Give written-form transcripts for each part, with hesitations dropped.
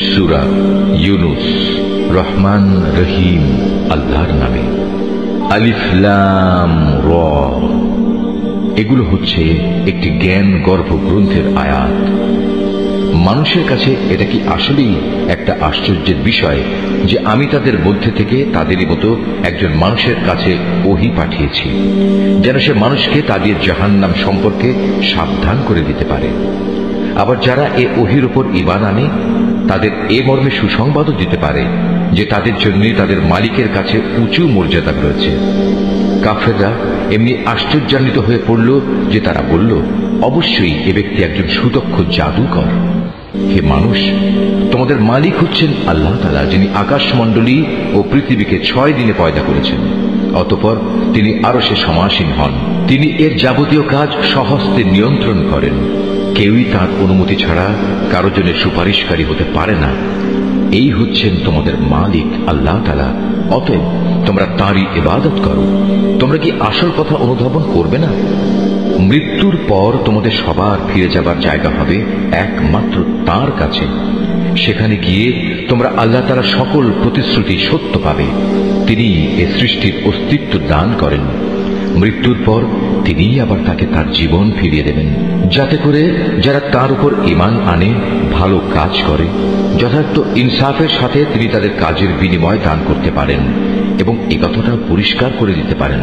সূরা ইউনুস। রহমান রহিম আল্লাহর নামে। আলিফ লাম র। এগুলো হচ্ছে একটি জ্ঞান গর্ভ গ্রন্থের আয়াত। মানুষের কাছে এটা কি আসলেই একটা আশ্চর্যের বিষয় যে আমি তাদের মধ্যে থেকে তাদেরই মতো একজন মানুষের কাছে ওহী পাঠিয়েছি, যেন সে মানুষকে তাদের জাহান্নাম সম্পর্কে সাবধান করে দিতে পারে। আবার যারা এ ওহীর উপর ঈমান আনে তাদের এ মর্মে সুসংবাদও দিতে পারে যে তাদের জন্য তাদের মালিকের কাছে উঁচু মর্যাদা রয়েছে। কাফেররা এমনি আশ্চর্যান্বিত হয়ে পড়ল যে তারা বলল, অবশ্যই এ ব্যক্তি একজন সুদক্ষ জাদুকর। হে মানুষ, তোমাদের মালিক হচ্ছেন আল্লাহ তাআলা, যিনি আকাশমণ্ডলী ও পৃথিবীকে 6 দিনে পয়দা করেছেন। অতঃপর তিনি আরশে সমাসীন হন। তিনি এর যাবতীয় কাজ স্বহস্তে নিয়ন্ত্রণ করেন। কেউই তার অনুমতি ছাড়া কারো জন্য সুপারিশকারী হতে পারে না। এই হচ্ছেন তোমাদের মালিক আল্লাহ তাআলা, অতএব তোমরা তাঁরই ইবাদত করো। তোমরা কি আসল কথা অনুধাবন করবে না? মৃত্যুর পর তোমাদের সবার ফিরে যাবার জায়গা হবে একমাত্র তাঁর কাছে। সেখানে গিয়ে তোমরা আল্লাহ তাআলার সকল প্রতিশ্রুতি সত্য পাবে। তিনি এ সৃষ্টির অস্তিত্ব দান করেন। মৃত্যুর পর তিনিই আবার তাকে তার জীবন ফিরিয়ে দেবেন, যাতে করে যারা তার উপর ঈমান আনে, ভালো কাজ করে, যথার্থ ইনসাফের সাথে তিনি তাদের কাজের বিনিময় দান করতে পারেন এবং এ কথাটা পরিষ্কার করে দিতে পারেন।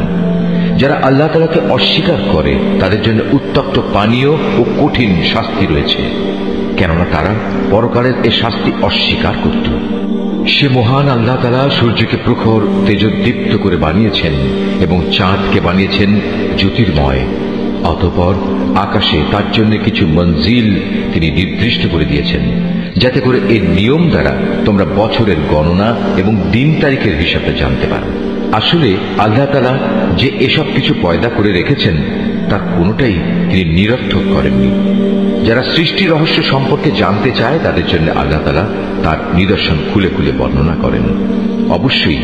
যারা আল্লাহ তাআলাকে অস্বীকার করে তাদের জন্য উত্তপ্ত পানীয় ও কঠিন শাস্তি রয়েছে, কেননা তারা পরকালের এ শাস্তি অস্বীকার করত। সে মহান আল্লাহ তাআলা সূর্যকে প্রখর তেজোদ্দীপ্ত করে বানিয়েছেন এবং চাঁদকে বানিয়েছেন জ্যোতির্ময়। অতঃপর আকাশে তার জন্য কিছু মঞ্জিল তিনি নির্দিষ্ট করে দিয়েছেন, যাতে করে এর নিয়ম দ্বারা তোমরা বছরের গণনা এবং দিন তারিখের হিসাবটা জানতে পারো। আসলে আল্লাহ তাআলা যে এসব কিছু পয়দা করে রেখেছেন তার কোনোটাই তিনি নিরর্থক করেননি। যারা সৃষ্টি রহস্য সম্পর্কে জানতে চায় তাদের জন্য আল্লাহ তাআলা তার নিদর্শন খুলে খুলে বর্ণনা করেন। অবশ্যই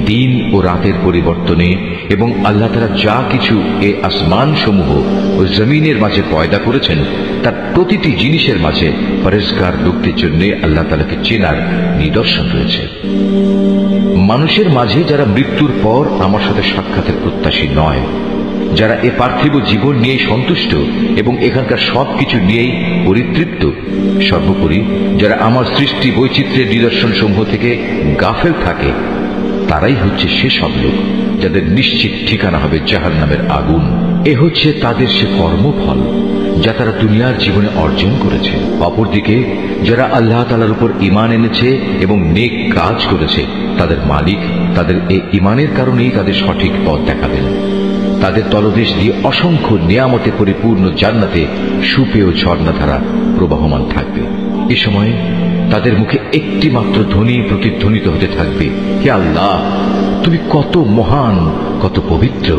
দিন ও রাতের পরিবর্তনে এবং আল্লাহ তাআলা যা কিছু এ আসমান সমূহ ও জমিনের মাঝে পয়দা করেছেন তার প্রতিটি জিনিসের মাঝে পরেজগার লোকদের জন্য আল্লাহ তাআলাকে চেনার নিদর্শন রয়েছে। মানুষের মাঝে যারা মৃত্যুর পর আমার সাথে সাক্ষাতের প্রত্যাশী নয়, যারা এ পার্থিব জীবন নিয়ে সন্তুষ্ট এবং এখানকার সবকিছু নিয়েই পরিতৃপ্ত, সর্বোপরি যারা আমার সৃষ্টি বৈচিত্র্যের নিদর্শন সমূহ থেকে গাফেল থাকে, তারাই হচ্ছে সেসব লোক যাদের নিশ্চিত ঠিকানা হবে জাহান্নামের আগুন। এ হচ্ছে তাদের সে কর্মফল যা তারা দুনিয়ার জীবনে অর্জন করেছে। অপরদিকে যারা আল্লাহ তাআলার উপর ঈমান এনেছে এবং নেক কাজ করেছে, তাদের মালিক তাদের এই ঈমানের কারণেই তাদের সঠিক পথ দেখাবেন। তাদের তলদেশ দিয়ে অসংখ্য নিয়ামতে পরিপূর্ণ জান্নাতে সুপেয় ঝর্ণাধারা প্রবাহমান থাকবে। এ সময় তাদের মুখে একটি মাত্র ধ্বনি প্রতিধ্বনিত হতে থাকবে, হে আল্লাহ, তুমি কত মহান, কত পবিত্র।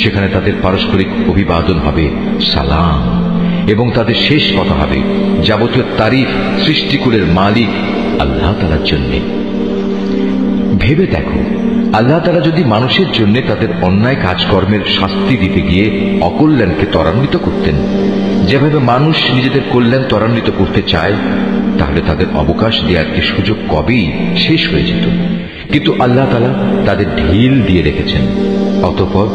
সেখানে তাদের পারস্পরিক অভিবাদন হবে সালাম, এবং তাদের শেষ কথা হবে যাবতীয় তারিফ সৃষ্টিকুলের মালিক আল্লাহ তাআলার জন্য। ভেবে দেখো, আল্লাহ তাআলা যদি মানুষের জন্য তাদের অন্যায় কাজকর্মের শাস্তি দিতে গিয়ে অকল্যাণকে ত্বরান্বিত করতেন, যেভাবে মানুষ নিজেদের কল্যাণ ত্বরান্বিত করতে চায়, তাহলে তাদের অবকাশ দেওয়ার এই সুযোগ কবেই শেষ হয়ে যেত। কিন্তু আল্লাহ তাআলা তাদের ঢিল দিয়ে রেখেছেন। অতঃপর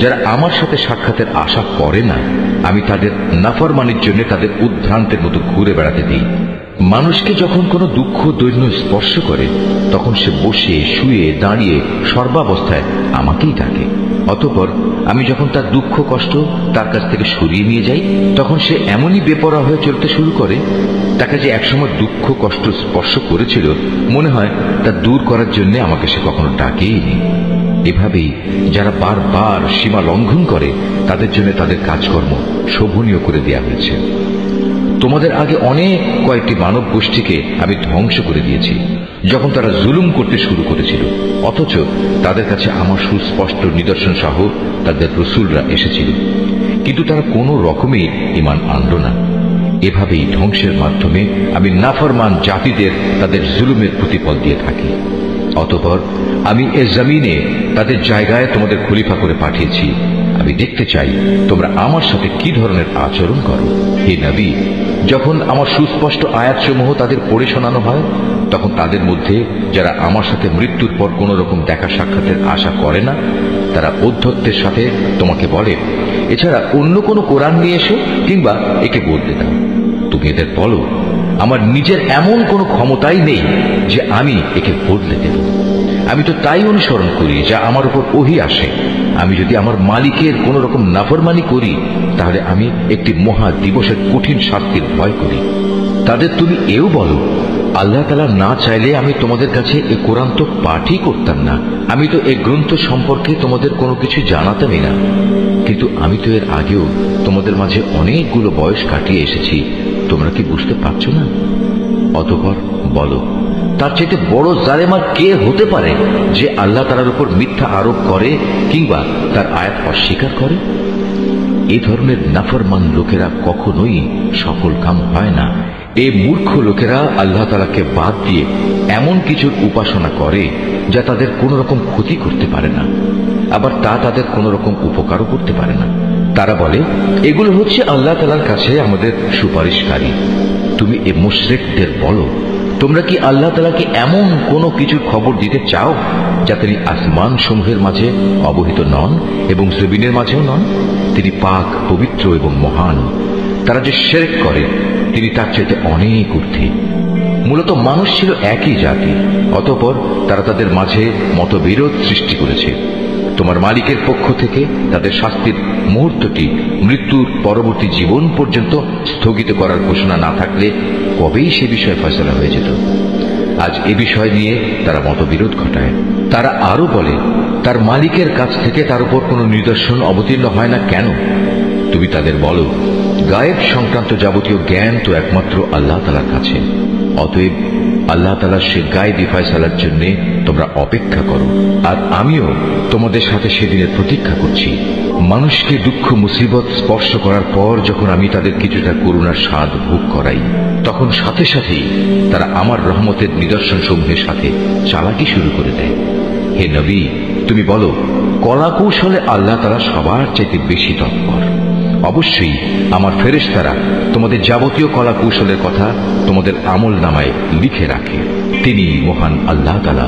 যারা আমার সাথে সাক্ষাতের আশা করে না, আমি তাদের নাফরমানির জন্য তাদের উদ্ভ্রান্তের মতো ঘুরে বেড়াতে দিই। মানুষকে যখন কোনো দুঃখ দৈন্য স্পর্শ করে তখন সে বসে শুয়ে দাঁড়িয়ে সর্বাবস্থায় আমাকেই ডাকে। অতঃপর আমি যখন তার দুঃখ কষ্ট তার কাছ থেকে সরিয়ে নিয়ে যাই, তখন সে এমনই বেপরোয়া হয়ে চলতে শুরু করে, তাকে যে একসময় দুঃখ কষ্ট স্পর্শ করেছিল মনে হয় তা দূর করার জন্য আমাকে সে কখনো ডাকেইনি। এভাবেই যারা বারবার সীমা লঙ্ঘন করে তাদের জন্য তাদের কাজকর্ম শোভনীয় করে দেয়া হয়েছে। তোমাদের আগে অনেক কয়েকটি মানব গোষ্ঠীকে আমি ধ্বংস করে দিয়েছি যখন তারা জুলুম করতে শুরু করেছিল, অথচ তাদের কাছে আমার সুস্পষ্ট নিদর্শন সহ তাদের রাসূলরা এসেছিল, কিন্তু তারা কোনো রকমে ঈমান আনল না। এভাবেই ধ্বংসের মাধ্যমে আমি নাফরমান জাতিদের তাদের জুলুমের প্রতিফল দিয়ে থাকি। অতঃপর আমি এ জমিনে তাদের জায়গায় তোমাদের খলিফা করে পাঠিয়েছি, আমি দেখতে চাই তোমরা আমার সাথে কি ধরনের আচরণ করো। হে নবী, যখন আমার সুস্পষ্ট আয়াতসমূহ তাদের পড়ে শোনানো হয়, তখন তাদের মধ্যে যারা আমার সাথে মৃত্যুর পর কোন রকম দেখা সাক্ষাতের আশা করে না, তারা ঔদ্ধত্যের সাথে তোমাকে বলে, এছাড়া অন্য কোনো কোরআন নিয়ে এসো কিংবা একে বদলে দাও। তুমি এদের বলো, আমার নিজের এমন কোনো ক্ষমতাই নেই যে আমি একে বদলে দেব। আমি তো তাই অনুসরণ করি যা আমার উপর ওহী আসে। আমি যদি আমার মালিকের কোন রকম নাফরমানি করি, তাহলে আমি একটি মহা দিবসের কঠিন শাস্তির ভয় করি। তাদের তুমি এও বলো, আল্লাহ তাআলা না চাইলে আমি তোমাদের কাছে এ কোরআন তো পাঠই করতাম না। আমি তো এই গ্রন্থ সম্পর্কে তোমাদের কোনো কিছু জানাতামই না। কিন্তু আমি তো এর আগেও তোমাদের মাঝে অনেকগুলো বয়স কাটিয়ে এসেছি। তোমরা কি বুঝতে পারছো না? অতঃপর বলো, তার চাইতে বড় জালেম আর কে হতে পারে যে আল্লাহ তাআলার উপর মিথ্যা আরোপ করে কিংবা তার আয়াত অস্বীকার করে? এই ধরনের নাফরমান লোকেরা কখনোই সফল কাম হয় না। এই মূর্খ লোকেরা আল্লাহ তাআলাকে বাদ দিয়ে এমন কিছুর উপাসনা করে যা তাদের কোন রকম ক্ষতি করতে পারে না, আবার তা তাদের কোন রকম উপকারও করতে পারে না। তারা বলে, এগুলো হচ্ছে আল্লাহ তাআলার কাছে আমাদের সুপারিশকারী। তুমি এ মুশরিকদের বলো, তোমরা কি আল্লাহ তাআলাকে এমন কোনো কিছুর খবর দিতে চাও যা তিনি আসমান সমূহের মাঝে অবহিত নন এবং জমিনের মাঝেও নন? তিনি পাক, পবিত্র এবং মহান। তারা যে শিরক করে তিনি তার চাইতে অনেক ঊর্ধ্বে। মূলত মানুষ ছিল একই জাতি, অতঃপর তারা তাদের মাঝে মতবিরোধ সৃষ্টি করেছে। তোমার মালিকের পক্ষ থেকে তাদের শাস্তির মুহূর্তটি মৃত্যুর পরবর্তী জীবন পর্যন্ত স্থগিত করার ঘোষণা না থাকলে কবেই সে বিষয়ে ফয়সালা হয়ে যেত। আজ এ বিষয় নিয়ে তারা মতবিরোধ ঘটায়। তারা আরো বলে, তার মালিকের কাছ থেকে তার উপর কোনো নিদর্শন অবতীর্ণ হয় না কেন? তুমি তাদের বলো, গায়েব সংক্রান্ত যাবতীয় জ্ঞান তো একমাত্র আল্লাহ তাআলার কাছে। অতএব আল্লাহ তাআলার সে গায়েবী ফয়সালার জন্য তোমরা অপেক্ষা করো, আর আমিও তোমাদের সাথে সেদিনের প্রতীক্ষা করছি। মানুষকে দুঃখ মুসিবত স্পর্শ করার পর যখন আমি তাদের কিছুটা করুণার স্বাদ ভোগ করাই, তখন সাথে সাথেই তারা আমার রহমতের নিদর্শন সমূহের সাথে চালাকি শুরু করে দেয়। হে নবী, তুমি বলো, কলা কৌশলে আল্লাহ তাআলা সবার চাইতে বেশি তৎপর। অবশ্যই আমার ফেরেশতারা তোমাদের যাবতীয় কলা কৌশলের কথা তোমাদের আমল নামায় লিখে রাখে। তিনি মহান আল্লাহ তাআলা,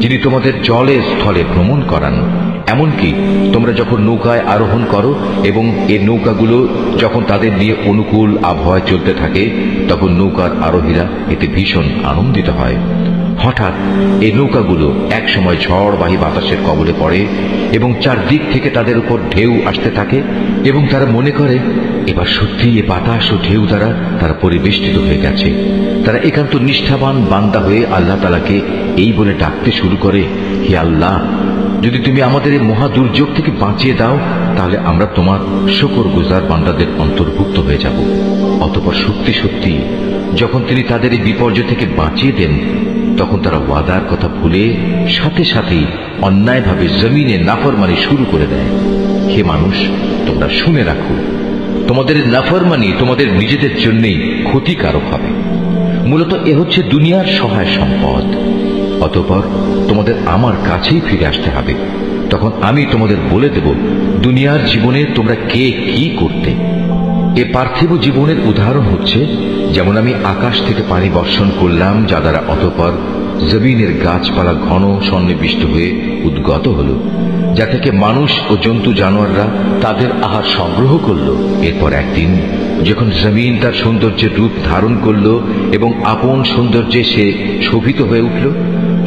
যিনি তোমাদের জলে স্থলে ভ্রমণ করান। এমনকি তোমরা যখন নৌকায় আরোহণ করো এবং এই নৌকাগুলো যখন তাদের নিয়ে অনুকূল আবহাওয়ায় চলতে থাকে, তখন নৌকার আরোহীরা এতে ভীষণ আনন্দিত হয়। হঠাৎ এই নৌকাগুলো এক সময় ঝড়বাহী বাতাসের কবলে পড়ে এবং চারদিক থেকে তাদের উপর ঢেউ আসতে থাকে এবং তারা মনে করে এবার সত্যি এ বাতাস ও ঢেউ দ্বারা তারা পরিবেষ্টিত হয়ে গেছে। তারা একান্ত নিষ্ঠাবান বান্দা হয়ে আল্লাহ তাআলাকে এই বলে ডাকতে শুরু করে, হে আল্লাহ, যদি তুমি আমাদের এই মহা দুর্যোগ থেকে বাঁচিয়ে দাও, তাহলে আমরা তোমার শুকরগুজার বান্দাদের অন্তর্ভুক্ত হয়ে যাব। অতঃপর সত্যি সত্যি যখন তিনি তাদের এই বিপর্যয় থেকে বাঁচিয়ে দেন, তখন তারা ওয়াদার কথা ভুলে সাথে সাথেই অন্যায়ভাবে জমিনে নাফরমানি শুরু করে দেয়। হে মানুষ, তোমরা শুনে রাখো, তোমাদের নাফরমানি তোমাদের নিজেদের জন্যই ক্ষতিকারক হবে। মূলত এ হচ্ছে দুনিয়ার সহায় সম্পদ। অতঃপর তোমাদের আমার কাছেই ফিরে আসতে হবে। তখন আমি তোমাদের বলে দেব দুনিয়ার জীবনে তোমরা কে কি করতে। এ পার্থিব জীবনের উদাহরণ হচ্ছে, যেমন আমি আকাশ থেকে পানি বর্ষণ করলাম, যা দ্বারা অতঃপর জমিনের গাছপালা ঘন সন্নিবিষ্ট হয়ে উদ্গত হল, যা থেকে মানুষ ও জন্তু জানোয়াররা তাদের আহার সংগ্রহ করল। এরপর একদিন যখন জমিন তার সৌন্দর্যের রূপ ধারণ করল এবং আপন সৌন্দর্যে সে শোভিত হয়ে উঠল,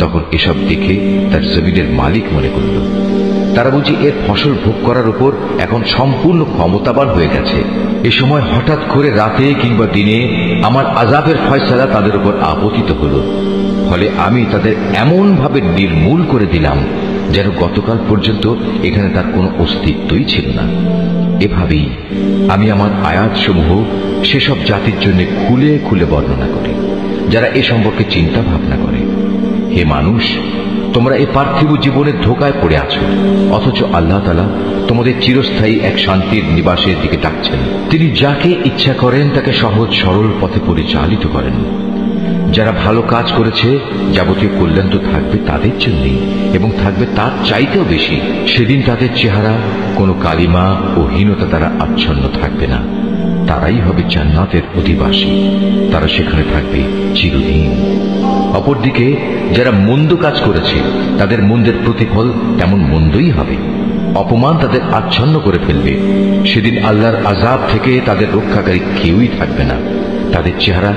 তখন এসব দেখে তার জমিনের মালিক মনে করল তারা বুঝি এর ফসল ভোগ করার উপর এখন সম্পূর্ণ ক্ষমতাবান হয়ে গেছে। এ সময় হঠাৎ করে রাতে কিংবা দিনে আমার আযাবের ফয়সালা তাদের উপর আপতিত হল। ফলে আমি তাদের এমন ভাবে নির্মূল করে দিলাম যেন গতকাল পর্যন্ত এখানে তার কোনো অস্তিত্বই ছিল না। এভাবেই আমি আমার আয়াতসমূহ সেসব জাতির জন্য খুলে খুলে বর্ণনা করি যারা এ সম্পর্কে চিন্তা ভাবনা করে। হে মানুষ, তোমরা এই পার্থিব জীবনের ধোকায় পড়ে আছো, অথচ আল্লাহ তাআলা তোমাদের চিরস্থায়ী এক শান্তির নিবাসের দিকে ডাকছেন। তিনি যাকে ইচ্ছা করেন তাকে সহজ সরল পথে পরিচালিত করেন। যারা ভালো কাজ করেছে যাবতীয় কল্যাণ তো থাকবে তাদের জন্যই, এবং থাকবে তার চাইতেও বেশি। সেদিন তাদের চেহারা কোনো কালিমা ও হীনতা দ্বারা আচ্ছন্ন থাকবে না। তারাই হবে জান্নাতের অধিবাসী, তারা সেখানে থাকবে চিরদিন। অপরদিকে যারা মন্দ কাজ করেছে তাদের মন্দের প্রতিফল তেমন মন্দই হবে। অপমান তাদের আচ্ছন্ন করে ফেলবে। সেদিন আল্লাহর আযাব থেকে তাদের রক্ষাকারী কেউই থাকবে না। তাদের চেহারা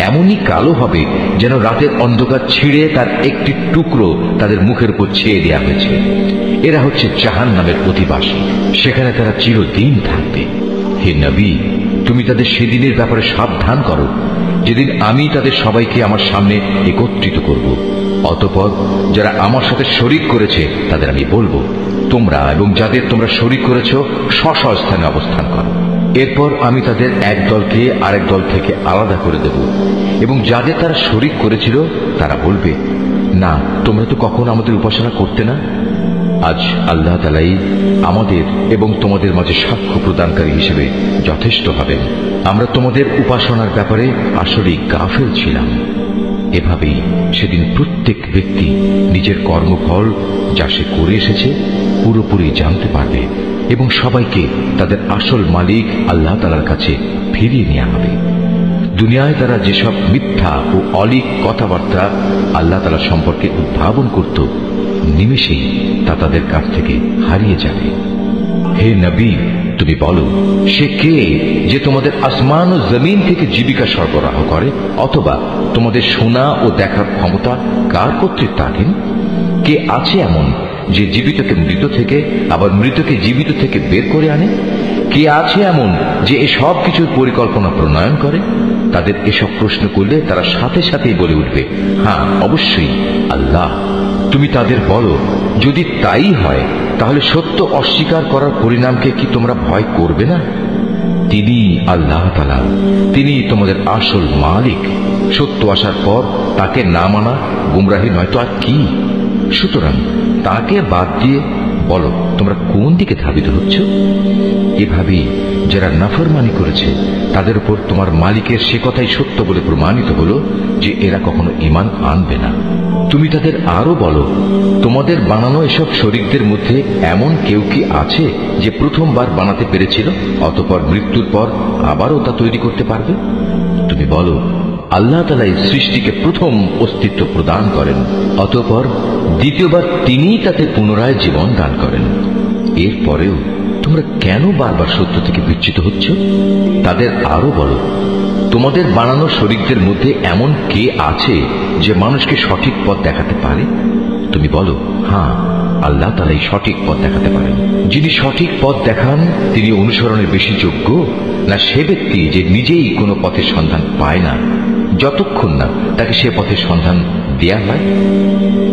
এমনই কালো হবে যেন রাতের অন্ধকার ছিঁড়ে তার একটি টুকরো তাদের মুখের উপর ছেয়ে দেওয়া হয়েছে। এরা হচ্ছে জাহান্নামের অধিবাসী, সেখানে তারা চিরদিন থাকবে। হে নবী, তুমি তাদের সেদিনের ব্যাপারে সাবধান করো যেদিন আমি তাদের সবাইকে আমার সামনে একত্রিত করব। অতঃপর যারা আমার সাথে শরীক করেছে তাদের আমি বলবো, তোমরা এবং যাদের তোমরা শরীক করেছ স্ব স্থানে অবস্থান করো। এরপর আমি তাদের এক দলকে আরেক দল থেকে আলাদা করে দেব, এবং যাদের তারা শরীক করেছিল তারা বলবে, না, তোমরা তো কখনো আমাদের উপাসনা করতে না। আজ আল্লাহ তাআলাই আমাদের এবং তোমাদের মাঝে সাক্ষ্য প্রদানকারী হিসেবে যথেষ্ট হবেন। আমরা তোমাদের উপাসনার ব্যাপারে আসলেই গাফেল ছিলাম। এভাবেই সেদিন প্রত্যেক ব্যক্তি নিজের কর্মফল যা সে করে এসেছে পুরোপুরি জানতে পারবে, এবং সবাইকে তাদের আসল মালিক আল্লাহ তাআলার কাছে ফিরিয়ে নেওয়া হবে। দুনিয়ায় তারা যেসব মিথ্যা ও অলীক কথাবার্তা আল্লাহ তাআলা সম্পর্কে উদ্ভাবন করত, নিমেষেই তা তাদের কাছ থেকে হারিয়ে যাবে। হে নবী, তুমি বলো, সে কে যে তোমাদের আসমান ও জমিন থেকে জীবিকা সরবরাহ করে? অথবা তোমাদের শোনা ও দেখার ক্ষমতা কার কর্তৃত্বাধীন? কে আছে এমন যে জীবিতকে মৃত থেকে আবার মৃতকে জীবিত থেকে বের করে আনে? কে আছে এমন যে এসব কিছুর পরিকল্পনা প্রণয়ন করে? তাদের এসব প্রশ্ন করলে তারা সাথে সাথেই বলে উঠবে, হ্যাঁ, অবশ্যই আল্লাহ। তুমি তাদের বলো, যদি তাই হয় তাহলে সত্য অস্বীকার করার পরিণামকে কি তোমরা ভয় করবে না? তিনি আল্লাহ তাআলা, তিনি তোমাদের আসল মালিক। সত্য আসার পর তাকে না মানা গুমরাহি নয়তো আর কি? সুতরাং তাকে বাদ দিয়ে বলো, তোমরা কোন দিকে ধাবিত হচ্ছ? এভাবেই যারা নাফরমানি করেছে তাদের উপর তোমার মালিকের সে কথাই সত্য বলে প্রমাণিত হলো যে এরা কখনো ঈমান আনবে না। তুমি তাদের আরো বলো, তোমাদের বানানো এসব শরীকদের মধ্যে এমন কেউ কি আছে যে প্রথমবার বানাতে পেরেছিল অতঃপর মৃত্যুর পর আবারও তা তৈরি করতে পারবে? তুমি বলো, আল্লাহ তাআলা এই সৃষ্টিকে প্রথম অস্তিত্ব প্রদান করেন, অতঃপর দ্বিতীয়বার তিনিই তাতে পুনরায় জীবন দান করেন। এরপরেও তোমরা কেন বারবার সত্য থেকে বিচ্যুত হচ্ছ? তাদের আরো বলো, তোমাদের বানানো শরীকদের মধ্যে এমন কে আছে যে মানুষকে সঠিক পথ দেখাতে পারে? তুমি বলো, হ্যাঁ, আল্লাহ তাআলাই সঠিক পথ দেখাতে পারেন। যিনি সঠিক পথ দেখান তিনি অনুসরণের বেশি যোগ্য, না সে ব্যক্তি যে নিজেই কোনো পথের সন্ধান পায় না যতক্ষণ না তাকে সে পথের সন্ধান দেয়া হয়?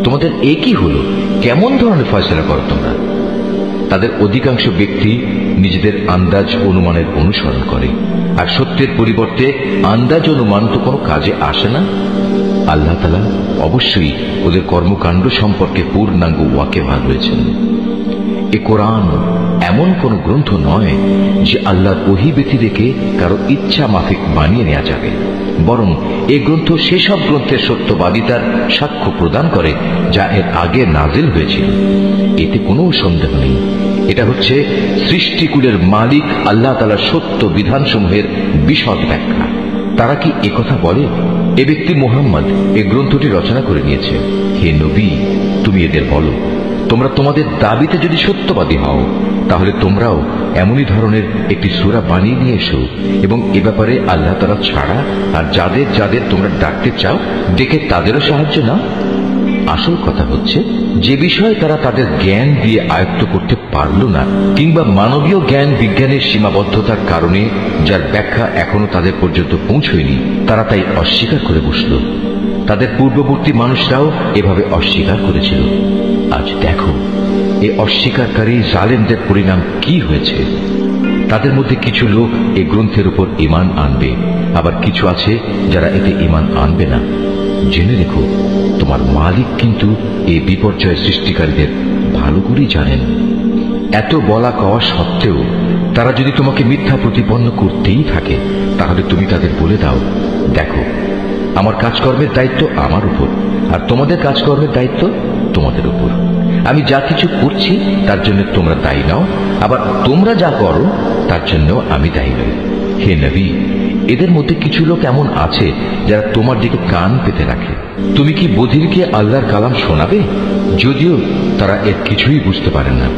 তোমাদের একই হলো, কেমন ধরনের ফয়সালা করো তোমরা? তাদের অধিকাংশ ব্যক্তি নিজেদের আন্দাজ অনুমানের অনুসরণ করে, আর সত্যের পরিবর্তে আন্দাজ অনুমান তো কোনো কাজে আসে না। আল্লাহ তাআলা অবশ্যই ওদের কর্মকাণ্ড সম্পর্কে পূর্ণাঙ্গ ওয়াকিবহাল রয়েছেন। এ কোরআন এমন কোন গ্রন্থ নয় যে আল্লাহর ওহী ব্যতিরেকে কারো ইচ্ছা মাফিক বানিয়ে নেওয়া যাবে, বরং এ গ্রন্থ সেসব গ্রন্থের সত্যবাদিতার সাক্ষ্য প্রদান করে যা এর আগে নাজিল হয়েছিল। এতে কোনো সন্দেহ নেই, এটা হচ্ছে সৃষ্টিকুলের মালিক আল্লাহ তাআলার সত্য বিধানসমূহের বিশদ ব্যাখ্যা। তারা কি একথা বলে, এ ব্যক্তি মুহাম্মদ এ গ্রন্থটি রচনা করে নিয়েছে? হে নবী, তুমি এদের বলো, তোমরা তোমাদের দাবিতে যদি সত্যবাদী হও তাহলে তোমরাও এমনই ধরনের একটি সূরা বানিয়ে নিয়ে এসো, এবং এ ব্যাপারে আল্লাহ তাআলা ছাড়া আর যাদের যাদের তোমরা ডাকতে চাও ডেকে তাদেরও সাহায্য নাও। আসল কথা হচ্ছে, যে বিষয়ে তারা তাদের জ্ঞান দিয়ে আয়ত্ত করতে পারল না, কিংবা মানবীয় জ্ঞান বিজ্ঞানের সীমাবদ্ধতার কারণে যার ব্যাখ্যা এখনো তাদের পর্যন্ত পৌঁছয়নি, তারা তাই অস্বীকার করে বসল। তাদের পূর্ববর্তী মানুষরাও এভাবে অস্বীকার করেছিল। আজ দেখো এই অস্বীকারী জালেমদের পরিণাম কি হয়েছে। তাদের মধ্যে কিছু লোক এই গ্রন্থের উপর ঈমান আনবে, আবার কিছু আছে যারা এতে ঈমান আনবে না। জেনে রেখো, তোমার মালিক কিন্তু এই বিপর্যয় সৃষ্টিকারীদের ভালো করেই জানেন। এত বলা কওয়া সত্ত্বেও তারা যদি তোমাকে মিথ্যা প্রতিপন্ন করতেই থাকে তাহলে তুমি তাদের বলে দাও, দেখো আমার কাজকর্মের দায়িত্ব আমার উপর, আর তোমাদের কাজকর্মের দায়িত্ব তোমাদের উপর। আমি যা কিছু করছি তার জন্য তোমরা দায়ী নাও, আবার তোমরা যা করো তার জন্য আমি দায়ী নই। হে নবী, এদের মধ্যে কিছু লোক এমন আছে যারা তোমার দিকে কান পেতে রাখে। তুমি কি বধিরকে আল্লাহর কালাম শোনাবে, যদিও তারা এর কিছুই বুঝতে পারে না?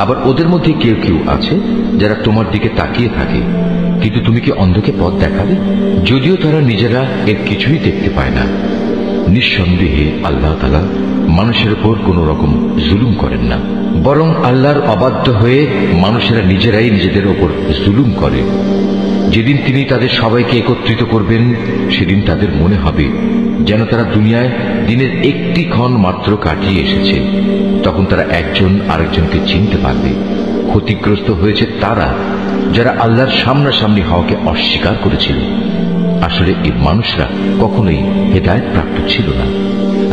আবার ওদের মধ্যে কেউ কেউ আছে যারা তোমার দিকে তাকিয়ে থাকে, কিন্তু তুমি কি অন্ধকে পথ দেখাবে, যদিও তারা নিজেরা এর কিছুই দেখতে পায় না? নিঃসন্দেহে আল্লাহ তাআলা মানুষের উপর কোন রকম জুলুম করেন না, বরং আল্লাহর অবাধ্য হয়ে মানুষেরা নিজেরাই নিজেদের উপর জুলুম করে। যেদিন তিনি তাদের সবাইকে একত্রিত করবেন, সেদিন তাদের মনে হবে যেন তারা দুনিয়ায় দিনের একটি ক্ষণ মাত্র কাটিয়ে এসেছে। তখন তারা একজন আরেকজনকে চিনতে পারবে। ক্ষতিগ্রস্ত হয়েছে তারা যারা আল্লাহর সামনাসামনি হওয়াকে অস্বীকার করেছিল। আসলে এই মানুষরা কখনোই হেদায়েত প্রাপ্ত ছিল না।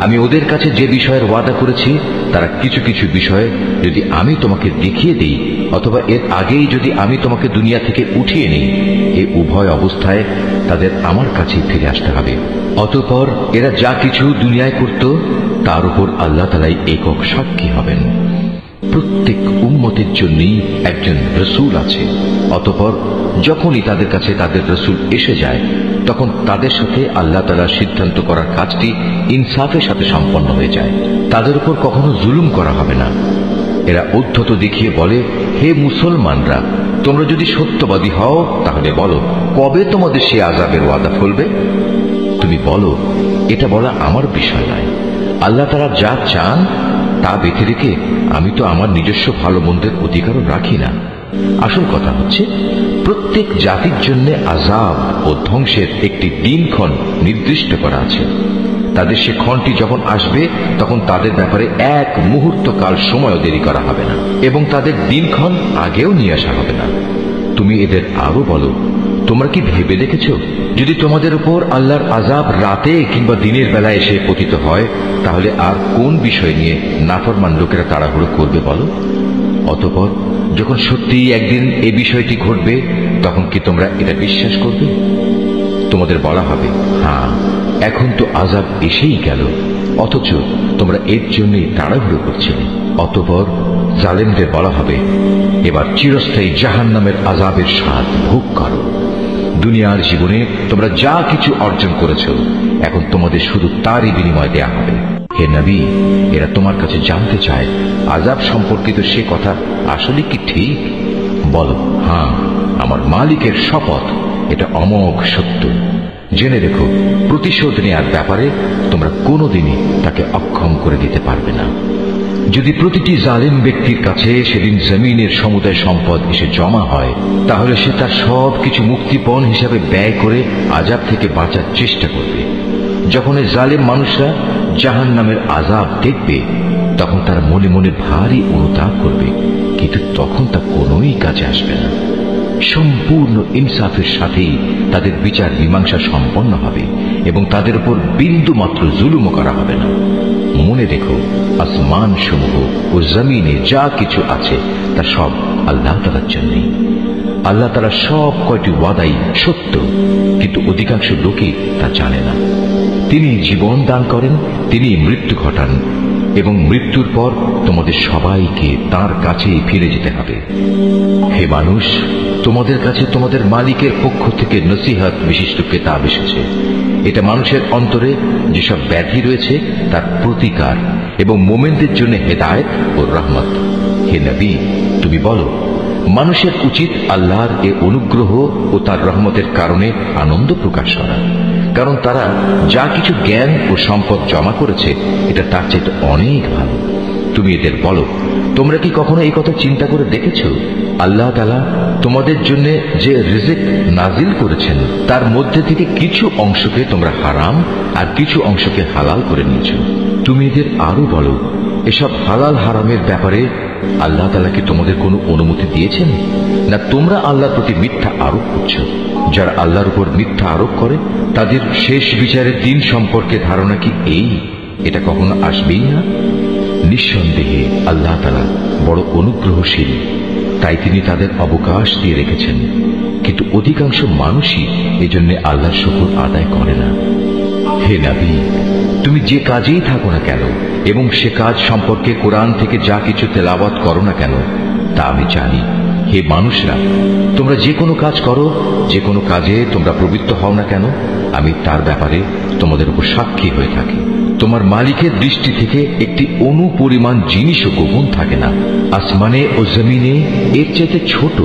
আমি ওদের কাছে যে বিষয়ের ওয়াদা করেছি, তারা কিছু কিছু বিষয় যদি আমি তোমাকে দেখিয়ে দিই, অথবা এর আগেই যদি আমি তোমাকে দুনিয়া থেকে উঠিয়ে নিই, এই উভয় অবস্থায় তাদের আমার কাছেই ফিরে আসতে হবে। অতঃপর এরা যা কিছু দুনিয়ায় করত তার উপর আল্লাহ তাআলাই একক সাক্ষী হবেন। প্রত্যেক উম্মতের জন্যই একজন রসুল আছে। অতঃপর যখনই তাদের কাছে তাদের রসুল এসে যায়, তখন তাদের সাথে আল্লাহ তাআলার সিদ্ধান্ত করার কাজটি ইনসাফের সাথে সম্পন্ন হয়ে যায়। তাদের উপর কখনো জুলুম করা হবে না। এরা উদ্ধত দেখিয়ে বলে, হে মুসলমানরা, তোমরা যদি সত্যবাদী হও তাহলে বলো, কবে তোমাদের সে আযাবের ওয়াদা ফলবে? তুমি বলো, এটা বলা আমার বিষয় নয়। আল্লাহ তাআলা যা চান তা বেঁধে রেখে আমি তো আমার নিজস্ব ভালো মন্দের অধিকারও রাখি না। আসল কথা হচ্ছে, প্রত্যেক জাতির জন্য আযাব ও ধ্বংসের একটি দিনক্ষণ নির্দিষ্ট করা আছে। তাদের সে ক্ষণটি যখন আসবে, তখন তাদের ব্যাপারে এক মুহূর্ত কাল সময়ও দেরি করা হবে না, এবং তাদের দিনক্ষণ আগেও নিয়ে আসা হবে না। তুমি এদের আরো বলো, তোমরা কি ভেবে দেখেছ, যদি তোমাদের উপর আল্লাহর আযাব রাতে কিংবা দিনের বেলা এসে পতিত হয়, তাহলে আর কোন বিষয় নিয়ে নাফরমান লোকেরা তাড়াহুড়ো করবে বলো? অতঃপর যখন সত্যিই একদিন এই বিষয়টি ঘটবে, তখন কি তোমরা এটা বিশ্বাস করবে? তোমাদের বলা হবে, হ্যাঁ, এখন তো আযাব এসেই গেল, অথচ তোমরা এর জন্যই তাড়াহুড়ো করছিলে। অতঃপর জালেমদের বলা হবে, এবার চিরস্থায়ী জাহান্নামের আযাবের স্বাদ ভোগ করো। দুনিয়ার জীবনে তোমরা যা কিছু অর্জন করেছ, এখন তোমাদের শুধু তারই বিনিময় দেয়া হবে। হে নবী, এরা তোমার কাছে জানতে চায় আযাব সম্পর্কিত সে কথা আসলে কি ঠিক? বলো, হ্যাঁ, আমার মালিকের শপথ, এটা অমোঘ সত্য। জেনে রেখো, প্রতিশোধ নেয়ার ব্যাপারে তোমরা কোনোদিনই তাকে অক্ষম করে দিতে পারবে না। যদি প্রতিটি জালিম ব্যক্তির কাছে সেদিন জমিনের সমুদায় সম্পদ এসে জমা হয়, তাহলে সে তার সব কিছু মুক্তিপণ হিসাবে ব্যয় করে আযাব থেকে বাঁচার চেষ্টা করবে। যখন এই জালিম মানুষরা জাহান্নামের আযাব দেখবে, তখন তার মনে মনে ভারী অনুতাপ করবে, কিন্তু তখন তা কোনোই কাজে আসবে না। সম্পূর্ণ ইনসাফের সাথেই তাদের বিচার মীমাংসা সম্পন্ন হবে, এবং তাদের উপর বিন্দু মাত্র জুলুমও করা হবে না। মনে রেখো, আসমান সমূহ ও জমিনে যা কিছু আছে তা সব আল্লাহ তাআলার জন্যই। আল্লাহ তাআলা সব কয়টি ওয়াদাই সত্য, কিন্তু অধিকাংশ লোকই তা জানে না। তিনি জীবন দান করেন, তিনি মৃত্যু ঘটান, এবং মৃত্যুর পর তোমাদের সবাইকে তার কাছেই ফিরে যেতে হবে। হে মানুষ, তোমাদের কাছে তোমাদের মালিকের পক্ষ থেকে নসিহত বিশিষ্ট কিতাব এসেছে। এটা মানুষের অন্তরে যেসব ব্যাধি রয়েছে তার প্রতিকার, এবং মুমিনদের জন্য হেদায়েত ও রহমত। হে নবী, তুমি বলো, মানুষের উচিত আল্লাহর এ অনুগ্রহ ও তার রহমতের কারণে আনন্দ প্রকাশ করা, কারণ তারা যা কিছু জ্ঞান ও সম্পদ জমা করেছে এটা তার চাইতে অনেক ভালো। তুমি এদের বলো, তোমরা কি কখনো এই কথা চিন্তা করে দেখেছ, আল্লাহ তাআলা তোমাদের জন্য যে রিজিক নাজিল করেছেন তার মধ্যে থেকে কিছু অংশকে তোমরা হারাম আর কিছু অংশকে হালাল করে নিয়েছ। তুমি এদের আরো বলো, এসব হালাল হারামের ব্যাপারে আল্লাহ তাআলা কি তোমাদের কোনো অনুমতি দিয়েছেন, না তোমরা আল্লাহর প্রতি মিথ্যা আরোপ করছো? যারা আল্লাহর উপর মিথ্যা আরোপ করে, তাদের শেষ বিচারের দিন সম্পর্কে ধারণা কি এই, এটা কখনো আসবেই না? নিঃসন্দেহে আল্লাহ তাআলা বড় অনুগ্রহশীল, তাই তিনি তাদের অবকাশ দিয়ে রেখেছেন, কিন্তু অধিকাংশ মানুষই এজন্য আল্লাহর শুকর আদায় করে না। হে নবী, তুমি যে কাজেই থাকো না কেন এবং সে কাজ সম্পর্কে কোরআন থেকে যা কিছু তেলাওয়াত করো না কেন তা আমি জানি। হে মানুষরা, তোমরা যে কোনো কাজ করো, যে কোনো কাজে তোমরা প্রবৃত্ত হও না কেন, আমি তার ব্যাপারে তোমাদের উপর সাক্ষী হয়ে থাকি। তোমার মালিকের দৃষ্টি থেকে একটি অণু পরিমাণ জিনিসও গোপন থাকে না। আসমানে ও জমিনে এর চাইতে ছোট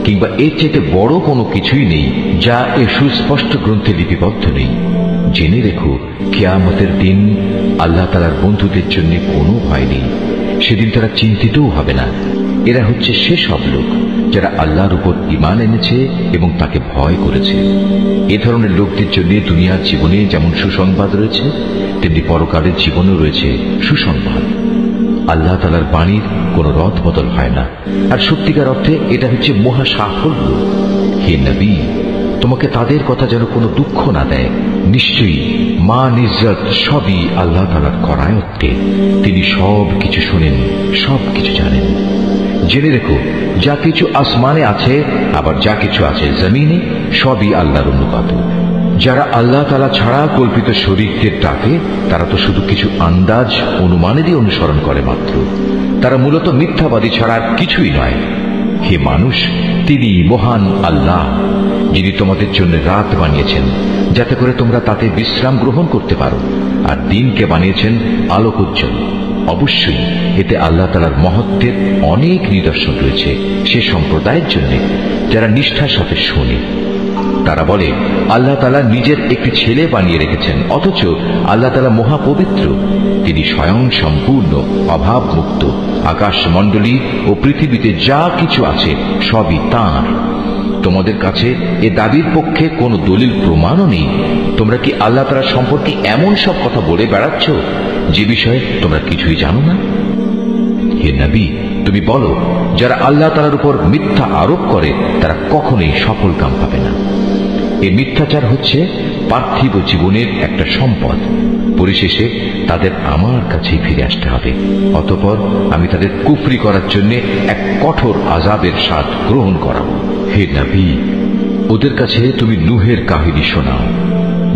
কিংবা এর চাইতে বড় কোনো কিছুই নেই যা এ সুস্পষ্ট গ্রন্থে লিপিবদ্ধ নেই। জেনে রেখো, কিয়ামতের দিন আল্লাহ তাআলার বন্ধুদের জন্য কোনো ভয় নেই। সেদিন তারা চিন্তিতও হবে না। এরা হচ্ছে সেসব লোক যারা আল্লাহর উপর ঈমান এনেছে এবং তাকে ভয় করেছে। এ ধরনের লোকদের জন্য দুনিয়ার জীবনে যেমন সুসংবাদ রয়েছে, তেমনি পরকালের জীবনেও রয়েছে সুসংবাদ। আল্লাহ তাআলার বাণীর কোনো রদ বদল হয় না, আর সত্যিকার অর্থে এটা হচ্ছে মহা সাফল্য। হে নবী, তোমাকে তাদের কথা যেন কোনো দুঃখ না দেয়। নিশ্চয়ই মা নিজ্জত সবই আল্লাহ তাআলার করায়ত্তে। তিনি সব কিছু শোনেন, সব কিছু জানেন। জেনে রেখো, যা কিছু আসমানে আছে আবার যা কিছু আছে জমিনে, সবই আল্লাহর অনুগত। যারা আল্লাহ তাআলা ছাড়া কল্পিত শরীকদের ডাকে, তারা তো শুধু কিছু আন্দাজ অনুমানেরই অনুসরণ করে মাত্র। তারা মূলত মিথ্যাবাদী ছাড়া আর কিছুই নয়। হে মানুষ, তিনি মহান আল্লাহ, যিনি তোমাদের জন্য রাত বানিয়েছেন যাতে করে তোমরা তাতে বিশ্রাম গ্রহণ করতে পারো, আর দিনকে বানিয়েছেন আলোক উজ্জ্বল। অবশ্যই এতে আল্লাহ তাআলার মহত্বের অনেক নিদর্শন রয়েছে সে সম্প্রদায়ের জন্য যারা নিষ্ঠার সাথে শোনে। তারা বলে আল্লাহ তাআলা নিজের একটি ছেলে বানিয়ে রেখেছেন, অথচ আল্লাহ তাআলা মহাপবিত্র। তিনি স্বয়ং সম্পূর্ণ অভাবমুক্ত। আকাশমণ্ডলী ও পৃথিবীতে যা কিছু আছে সবই তাঁর। তোমাদের কাছে এ দাবির পক্ষে কোনো দলিল প্রমাণও নেই। তোমরা কি আল্লাহ তাআলা সম্পর্কে এমন সব কথা বলে বেড়াচ্ছ যে বিষয়ে তোমরা কিছুই জানো না? হে নবী, তুমি বলো, যারা আল্লাহ তাআলার উপর মিথ্যা আরোপ করে তারা কখনোই সফল কাম পাবে না। এই মিথ্যাচার হচ্ছে পার্থিব জীবনের একটা সম্পদ। পরিশেষে তাদের আমার কাছেই ফিরে আসতে হবে। অতঃপর আমি তাদের কুফরি করার জন্য এক কঠোর আযাবের স্বাদ গ্রহণ করাবো। হে নবী, ওদের কাছে তুমি নূহের কাহিনী শোনাও,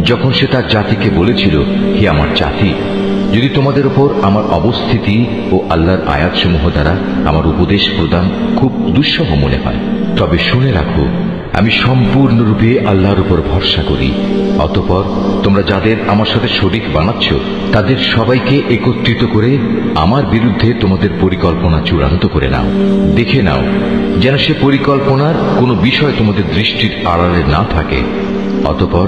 যখন সে তার জাতিকে বলেছিল, হে আমার জাতি, যদি তোমাদের উপর আমার অবস্থিতি ও আল্লাহর আয়াতসমূহ দ্বারা আমার উপদেশ প্রদান খুব দুঃসহ মনে হয়, তবে শুনে রাখো, আমি সম্পূর্ণরূপে আল্লাহর উপর ভরসা করি। অতঃপর তোমরা যাদের আমার সাথে শরীক বানাচ্ছ, তাদের সবাইকে একত্রিত করে আমার বিরুদ্ধে তোমাদের পরিকল্পনা চূড়ান্ত করে নাও। দেখে নাও যেন সে পরিকল্পনার কোনো বিষয় তোমাদের দৃষ্টির আড়ালে না থাকে। অতঃপর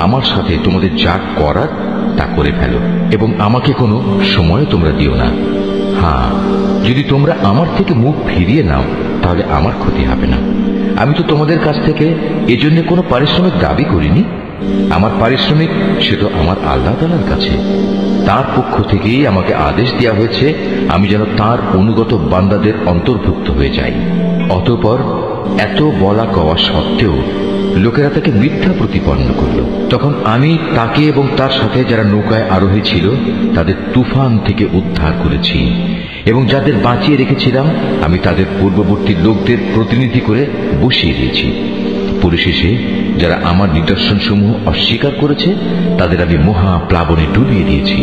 আমার সাথে তোমাদের যা করার তা করে ফেলো এবং আমাকে কোনো সময় তোমরা দিও না। হ্যাঁ, যদি তোমরা আমার থেকে মুখ ফিরিয়ে নাও তাহলে আমার ক্ষতি হবে না। আমি তো তোমাদের কাছ থেকে এজন্য কোনো পারিশ্রমিক দাবি করিনি। আমার পারিশ্রমিক সে তো আমার আল্লাহ তাআলার কাছে। তার পক্ষ থেকেই আমাকে আদেশ দেওয়া হয়েছে আমি যেন তার অনুগত বান্দাদের অন্তর্ভুক্ত হয়ে যাই। অতঃপর এত বলা কওয়া সত্ত্বেও লোকেরা তাকে মিথ্যা প্রতিপন্ন করল। তখন আমি তাকে এবং তার সাথে যারা নৌকায় আরোহী ছিল তাদের তুফান থেকে উদ্ধার করেছি, এবং যাদের বাঁচিয়ে রেখেছিলাম আমি তাদের পূর্ববর্তী লোকদের প্রতিনিধি করে বসিয়ে দিয়েছি। পরিশেষে যারা আমার নিদর্শনসমূহ অস্বীকার করেছে তাদের আমি মহা প্লাবনে ডুবিয়ে দিয়েছি।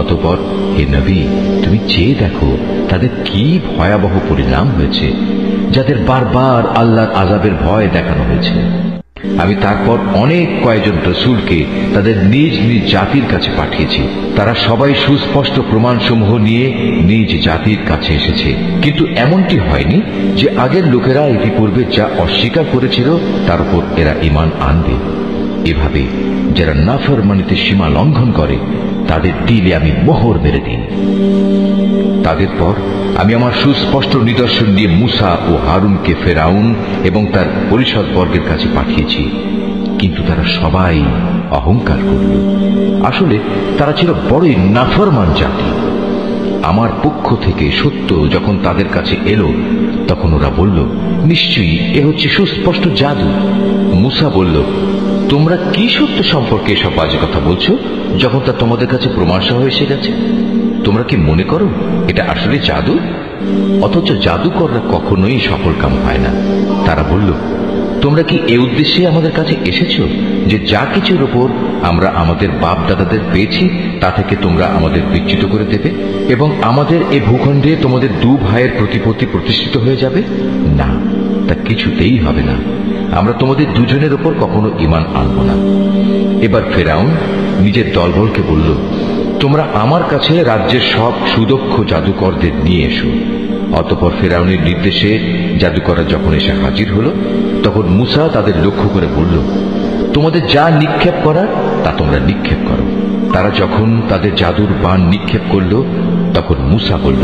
অতঃপর হে নবী, তুমি চেয়ে দেখো তাদের কি ভয়াবহ পরিণাম হয়েছে, যাদের বারবার আল্লাহর আযাবের ভয় দেখানো হয়েছে। আমি তারপর অনেক কয়েকজন রাসূলকে তাদের নিজ নিজ জাতির কাছে পাঠিয়েছি। তারা সবাই সুস্পষ্ট প্রমাণসমূহ নিয়ে নিজ জাতির কাছে এসেছে, কিন্তু এমনটি হয়নি যে আগের লোকেরা ইতিপূর্বে যা অস্বীকার করেছিল তার উপর এরা ঈমান আনবে। এভাবে যারা নাফরমানিতে সীমা লঙ্ঘন করে তাদের দিলে আমি মোহর মেরে দিই। তাদের পর আমি আমার সুস্পষ্ট নিদর্শন নিয়ে মুসা ও হারুনকে ফেরাউন এবং তার পরিষদ বর্গের কাছে পাঠিয়েছি, কিন্তু তারা সবাই অহংকার করল। আসলে তারা ছিল বড়ই নাফরমান জাতি। আমার পক্ষ থেকে সত্য যখন তাদের কাছে এলো তখন ওরা বলল, নিশ্চয়ই এ হচ্ছে সুস্পষ্ট জাদু। মুসা বলল, তোমরা কি সত্য সম্পর্কে এসব বাজে কথা বলছো যখন তা তোমাদের কাছে প্রমাণ সহ এসে গেছে? তোমরা কি মনে করো এটা আসলে জাদু? অথচ জাদুকররা কখনোই সফল কাম হয় না। তারা বলল, তোমরা কি এ উদ্দেশ্যে আমাদের কাছে এসেছো যে যা কিছুর উপর আমরা আমাদের বাপ দাদাদের পেয়েছি তা থেকে তোমরা আমাদের বিচ্যুত করে দেবে এবং আমাদের এ ভূখণ্ডে তোমাদের দু ভাইয়ের প্রতিপত্তি প্রতিষ্ঠিত হয়ে যাবে? না, তা কিছুতেই হবে না। আমরা তোমাদের দুজনের উপর কখনো ঈমান আনব না। এবার ফেরাউন নিজের দলবলকে বলল, তোমরা আমার কাছে রাজ্যের সব সুদক্ষ জাদুকরদের নিয়ে এসো। অতঃপর ফেরাউনের নির্দেশে জাদুকররা যখন এসে হাজির হল, তখন মুসা তাদের লক্ষ্য করে বলল, তোমাদের যা নিক্ষেপ করার তা তোমরা নিক্ষেপ করো। তারা যখন তাদের জাদুর বাণ নিক্ষেপ করল, তখন মুসা বলল,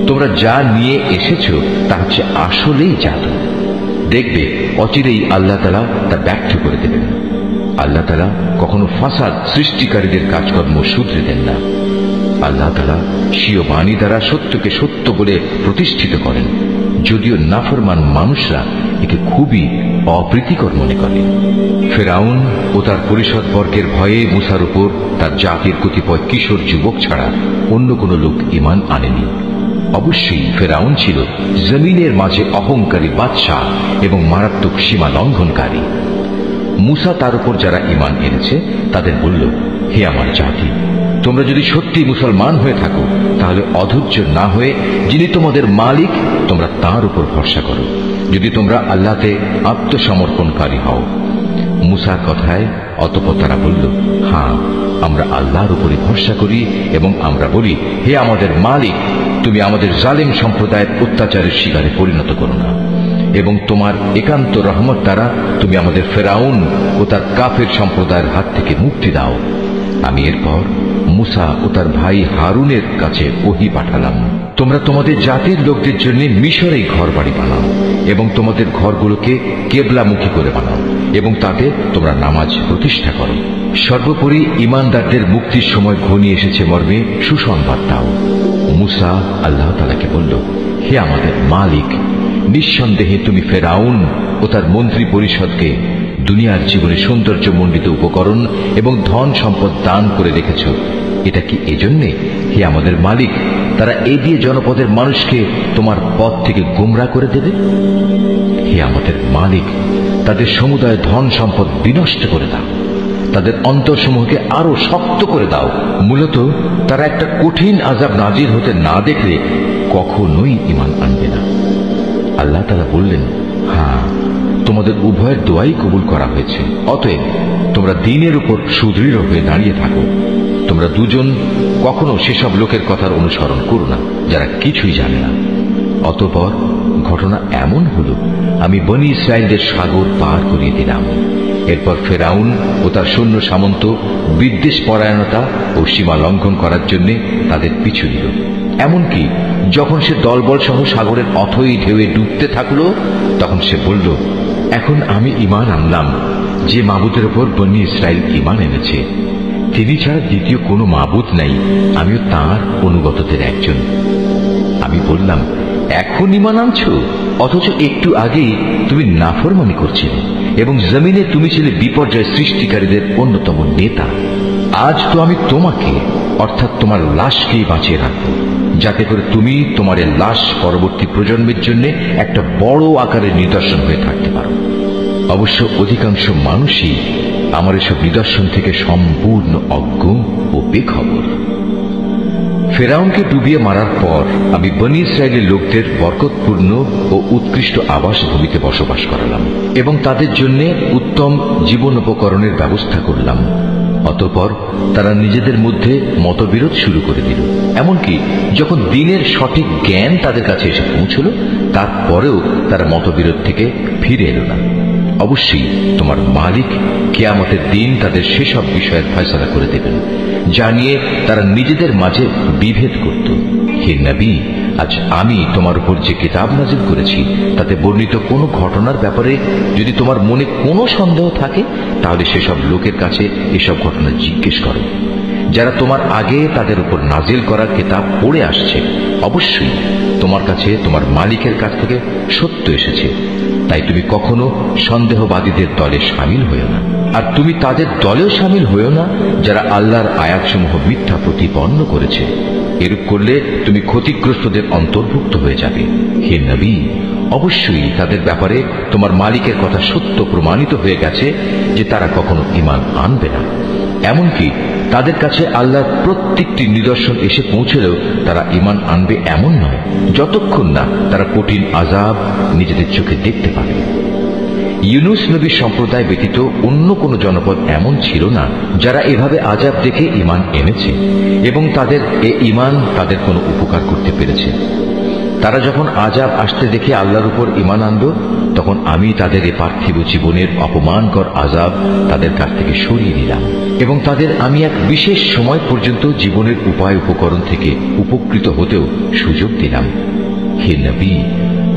তোমরা যা নিয়ে এসেছো তা হচ্ছে আসলেই জাদু। দেখবে অচিরেই আল্লাহ তাআলা তা ব্যর্থ করে দেবেন। আল্লাহ তাআলা কখনো ফাসাদ সৃষ্টিকারীদের কাজকর্ম শুধরে দেন না। আল্লাহ তাআলা স্বীয় বাণী দ্বারা সত্যকে সত্য বলে প্রতিষ্ঠিত করেন, যদিও নাফরমান মানুষরা একে খুবই অপ্রীতিকর মনে করে। ফেরাউন ও তার পরিষদ বর্গের ভয়ে মুসার উপর তার জাতির কতিপয় কিশোর যুবক ছাড়া অন্য কোন লোক ঈমান আনেনি। অবশ্যই ফেরাউন ছিল জমিনের মাঝে অহংকারী বাদশাহ এবং মারাত্মক সীমা লঙ্ঘনকারী। মুসা তার উপর যারা ঈমান এনেছে তাদের বলল, হে আমার জাতি, তোমরা যদি সত্যি মুসলমান হয়ে থাকো তাহলে অধৈর্য না হয়ে যিনি তোমাদের মালিক তোমরা তার উপর ভরসা করো, যদি তোমরা আল্লাহতে আত্মসমর্পণকারী হও। মুসার কথায় অতঃপর তারা বলল, হ্যাঁ, আমরা আল্লাহর উপরে ভরসা করি এবং আমরা বলি, হে আমাদের মালিক, তুমি আমাদের জালেম সম্প্রদায়ের অত্যাচারের শিকারে পরিণত করো না এবং তোমার একান্ত রহমত দ্বারা তুমি আমাদের ফেরাউন ও তার কাফের সম্প্রদায়ের হাত থেকে মুক্তি দাও। আমি এরপর মুসা ও তার ভাই হারুনের কাছে ওহী পাঠালাম, তোমরা তোমাদের জাতির লোকদের জন্য মিশরেই ঘর বাড়ি বানাও এবং তোমাদের ঘরগুলোকে কেবলামুখী করে বানাও এবং তাতে তোমরা নামাজ প্রতিষ্ঠা করো। সর্বোপরি ঈমানদারদের মুক্তির সময় ঘনিয়ে এসেছে মর্মে সুসংবাদ দাও। মুসা আল্লাহ তাআলাকে বলল, হে আমাদের মালিক, নিঃসন্দেহে তুমি ফেরাউন ও তার মন্ত্রী পরিষদকে দুনিয়ার জীবনে সৌন্দর্যমণ্ডিত উপকরণ এবং ধন সম্পদ দান করে রেখেছ। এটা কি এজন্যে, হে আমাদের মালিক, তারা এই দিয়ে জনপদের মানুষকে তোমার পথ থেকে গোমরা করে দেবে? হে আমাদের মালিক, তাদের সমুদায় ধন সম্পদ বিনষ্ট করে দাও, তাদের অন্তরসমূহকে আরো শক্ত করে দাও। মূলত তারা একটা কঠিন আযাব নাজির হতে না দেখলে কখনোই ঈমান আনবে না। আল্লাহ তাআলা বললেন, হ্যাঁ, তোমাদের উভয়ের দোয়াই কবুল করা হয়েছে। অতএব তোমরা দ্বীনের উপর সুদৃঢ় হয়ে দাঁড়িয়ে থাকো। তোমরা দুজন কখনো সেসব লোকের কথার অনুসরণ করো না যারা কিছুই জানে না। অতঃপর ঘটনা এমন হল, আমি বনী ইসরায়েলদের সাগর পার করিয়ে দিলাম। এরপর ফেরাউন ও তার সৈন্য সামন্ত বিদ্বেষ পরায়ণতা ও সীমা লঙ্ঘন করার জন্য তাদের পিছু দিল। এমনকি যখন সে দলবল সহ সাগরের অথই ঢেউয়ে ডুবতে থাকলো, তখন সে বলল, এখন আমি ঈমান আনলাম যে মাবুদের উপর বনী ইসরায়েল ঈমান এনেছে, তিনি ছাড়া দ্বিতীয় কোনো মাবুদ নাই, আমিও তাঁর অনুগতদের একজন। আমি বললাম, এখন ঈমান আনছো, অথচ একটু আগেই তুমি নাফরমানি করছিলে এবং জমিনে তুমি ছিলে বিপর্যয় সৃষ্টিকারীদের অন্যতম নেতা। আজ তো আমি তোমাকে, অর্থাৎ তোমার লাশকেই বাঁচিয়ে রাখবো, যাতে করে তুমি তোমার এই লাশ পরবর্তী প্রজন্মের জন্য একটা বড় আকারের নিদর্শন হয়ে থাকতে পারো। অবশ্য অধিকাংশ মানুষই আমার এসব নিদর্শন থেকে সম্পূর্ণ অজ্ঞ ও বেখবর। ফেরাউনকে ডুবিয়ে মারার পর আমি বনী ইসরায়েলের লোকদের বরকতপূর্ণ ও উৎকৃষ্ট আবাসভূমিতে বসবাস করালাম এবং তাদের জন্য উত্তম জীবন উপকরণের ব্যবস্থা করলাম। অতঃপর তারা নিজেদের মধ্যে মতবিরোধ শুরু করে দিল। এমনকি যখন দিনের সঠিক জ্ঞান তাদের কাছে এসে পৌঁছল, তারপরেও তারা মতবিরোধ থেকে ফিরে এলো না। অবশ্যই তোমার মালিক কিয়ামতের দিন তাদের সেসব বিষয়ের ফয়সালা করে দেবেন যা নিয়ে তারা নিজেদের মাঝে বিভেদ করত। হে নবী, আজ আমি তোমার উপর যে কিতাব নাজিল করেছি তাতে বর্ণিত কোনো ঘটনার ব্যাপারে যদি তোমার মনে কোনো সন্দেহ থাকে, তাহলে সেসব লোকের কাছে এসব ঘটনা জিজ্ঞেস করো যারা তোমার আগে তাদের উপর নাজিল করা কিতাব পড়ে আসছে। অবশ্যই তোমার কাছে তোমার মালিকের কাছ থেকে সত্য এসেছে, তাই তুমি কখনো সন্দেহবাদীদের দলে শামিল হয়েও না। আর তুমি তাদের দলেও শামিল হয়েও না যারা আল্লাহর আয়াতসমূহ মিথ্যা প্রতিপন্ন করেছে। এরূপ করলে তুমি ক্ষতিগ্রস্তদের অন্তর্ভুক্ত হয়ে যাবে। হে নবী, অবশ্যই তাদের ব্যাপারে তোমার মালিকের কথা সত্য প্রমাণিত হয়ে গেছে যে তারা কখনো ঈমান আনবে না। এমনকি তাদের কাছে আল্লাহর প্রত্যেকটি নিদর্শন এসে পৌঁছলেও তারা ঈমান আনবে এমন নয়, যতক্ষণ না তারা কঠিন আযাব নিজেদের চোখে দেখতে পাবে। ইউনুস নবীর সম্প্রদায় ব্যতীত অন্য কোন জনপদ এমন ছিল না যারা এভাবে আযাব দেখে ঈমান এনেছে এবং তাদের এ ঈমান তাদের কোনো উপকার করতে পেরেছে। তারা যখন আযাব আসতে দেখে আল্লাহর উপর ঈমান আনল, তখন আমি তাদের এ পার্থিব জীবনের অপমানকর আযাব তাদের কাছ থেকে সরিয়ে নিলাম এবং তাদের আমি এক বিশেষ সময় পর্যন্ত জীবনের উপায় উপকরণ থেকে উপকৃত হতেও সুযোগ দিলাম। হে নবী,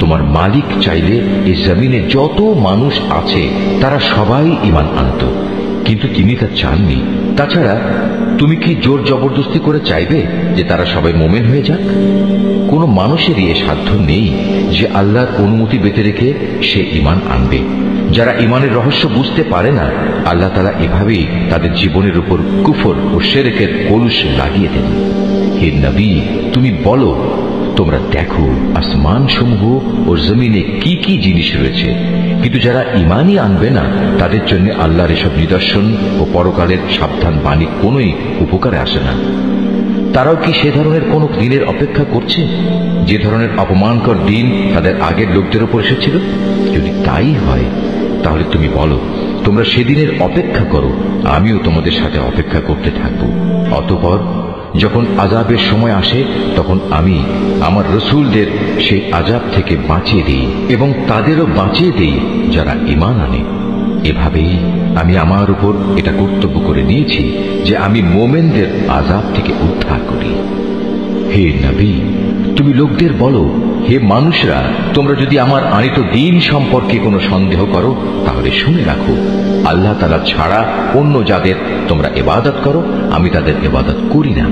তোমার মালিক চাইলে এই জমিনে যত মানুষ আছে তারা সবাই ঈমান আনত, কিন্তু তিনি তা চাননি। তাছাড়া তুমি কি জোর জবরদস্তি করে চাইবে যে তারা সবাই মোমেন হয়ে যাক? কোন মানুষেরই এ সাধ্য নেই যে আল্লাহর অনুমতি বেঁধে রেখে সে ঈমান আনবে। যারা ঈমানের রহস্য বুঝতে পারে না, আল্লাহ তাআলা এভাবেই তাদের জীবনের উপর কুফর ও শিরকের কলুষ লাগিয়ে দেন। হে নবী, তুমি বলো, তোমরা দেখো আসমান সমূহ ও জমিনে কি কি জিনিস রয়েছে, কিন্তু যারা ঈমানই আনবে না তাদের জন্য আল্লাহর এসব নিদর্শন ও পরকালের সাবধান বাণী কোনোই উপকারে আসে না। তারাও কি সে ধরনের কোন দিনের অপেক্ষা করছে যে ধরনের অপমানকর দিন তাদের আগের লোকদের উপর এসেছিল? যদি তাই হয় তাহলে তুমি বলো, তোমরা সেদিনের অপেক্ষা করো, আমিও তোমাদের সাথে অপেক্ষা করতে থাকব। অতঃপর যখন আযাবের সময় আসে তখন আমি আমার রাসূলদের সেই আযাব থেকে বাঁচিয়ে দিই এবং তাদেরও বাঁচিয়ে দিই যারা ঈমান আনে। এভাবেই আমি আমার উপর এটা কর্তব্য করে নিয়েছি যে আমি মোমেনদের আযাব থেকে উদ্ধার করি। হে নবী, তুমি লোকদের বলো, হে মানুষরা, তোমরা যদি আমার আনিত দ্বীন সম্পর্কে কোনো সন্দেহ করো তাহলে শুনে রাখো, আল্লাহ তাআলা ছাড়া অন্য যাদের তোমরা ইবাদত করো আমি তাদের ইবাদত করি না।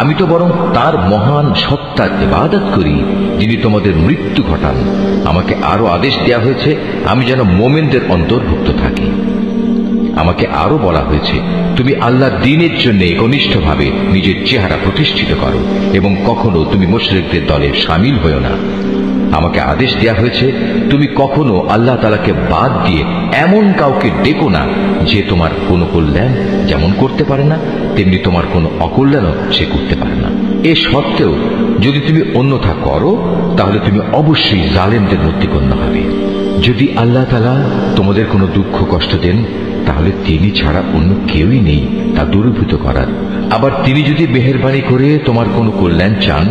আমি তো বরং তার মহান সত্তার ইবাদত করি যিনি তোমাদের মৃত্যু ঘটান। আমাকে আরো আদেশ দেয়া হয়েছে আমি যেন মোমেনদের অন্তর্ভুক্ত থাকি। আমাকে আরো বলা হয়েছে, তুমি আল্লাহর দ্বীনের জন্য একনিষ্ঠভাবে নিজের চেহারা প্রতিষ্ঠিত করো এবং কখনো তুমি মুশরিকদের দলে শামিল হও না। আমাকে আদেশ দেয়া হয়েছে, তুমি কখনো আল্লাহ তাআলাকে বাদ দিয়ে এমন কাউকে ডেকো না যে তোমার কোনো কল্যাণ যেমন করতে পারে না তেমনি তোমার কোনো অকল্যাণও সে করতে পারে না। এ সত্ত্বেও যদি তুমি অন্যথা করো তাহলে তুমি অবশ্যই জালেমদের মধ্যে গণ্য হবে। যদি আল্লাহ তাআলা তোমাদের কোনো দুঃখ কষ্ট দেন তাহলে তিনি ছাড়া অন্য কেউই নেই তা দূরীভূত করার। আবার তিনি যদি মেহেরবানি করে তোমার কোনো কল্যাণ চান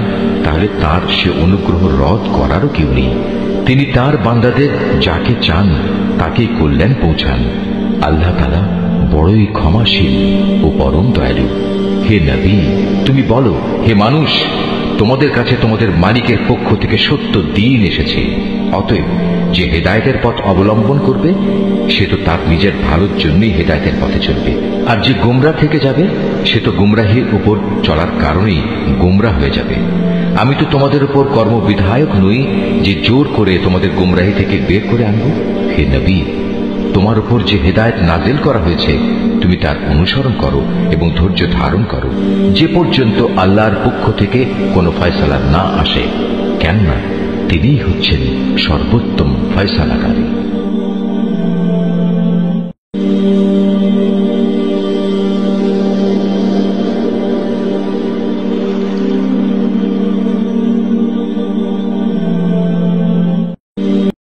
তাহলে তার সে অনুগ্রহ রদ করারও কেউ নেই। তিনি তার বান্দাদের যাকে চান তাকেই কল্যাণ পৌঁছান। আল্লাহ তাআলা বড়ই ক্ষমাশীল ও পরম দয়ালু। হে নবী, তুমি বলো, হে মানুষ, তোমাদের কাছে তোমাদের মালিকের পক্ষ থেকে সত্য দ্বীন এসেছে। অতএব যে হেদায়েতের পথ অবলম্বন করবে সে তো তার নিজের ভালোর জন্যই হেদায়েতের পথে চলবে, আর যে গোমরাহ থেকে যাবে সে তো গোমরাহির উপর চলার কারণেই গোমরাহ হয়ে যাবে। আমি তো তোমাদের উপর কর্মবিধায়ক নই যে জোর করে তোমাদের গোমরাহি থেকে বের করে আনব। হে নবী, তোমার উপর যে হেদায়েত নাজিল করা হয়েছে তুমি তার অনুসরণ করো এবং ধৈর্য ধারণ করো যে পর্যন্ত আল্লাহর পক্ষ থেকে কোনো ফয়সালা না আসে, কেননা তিনিই হচ্ছেন সর্বোত্তম ফয়সালাকারী।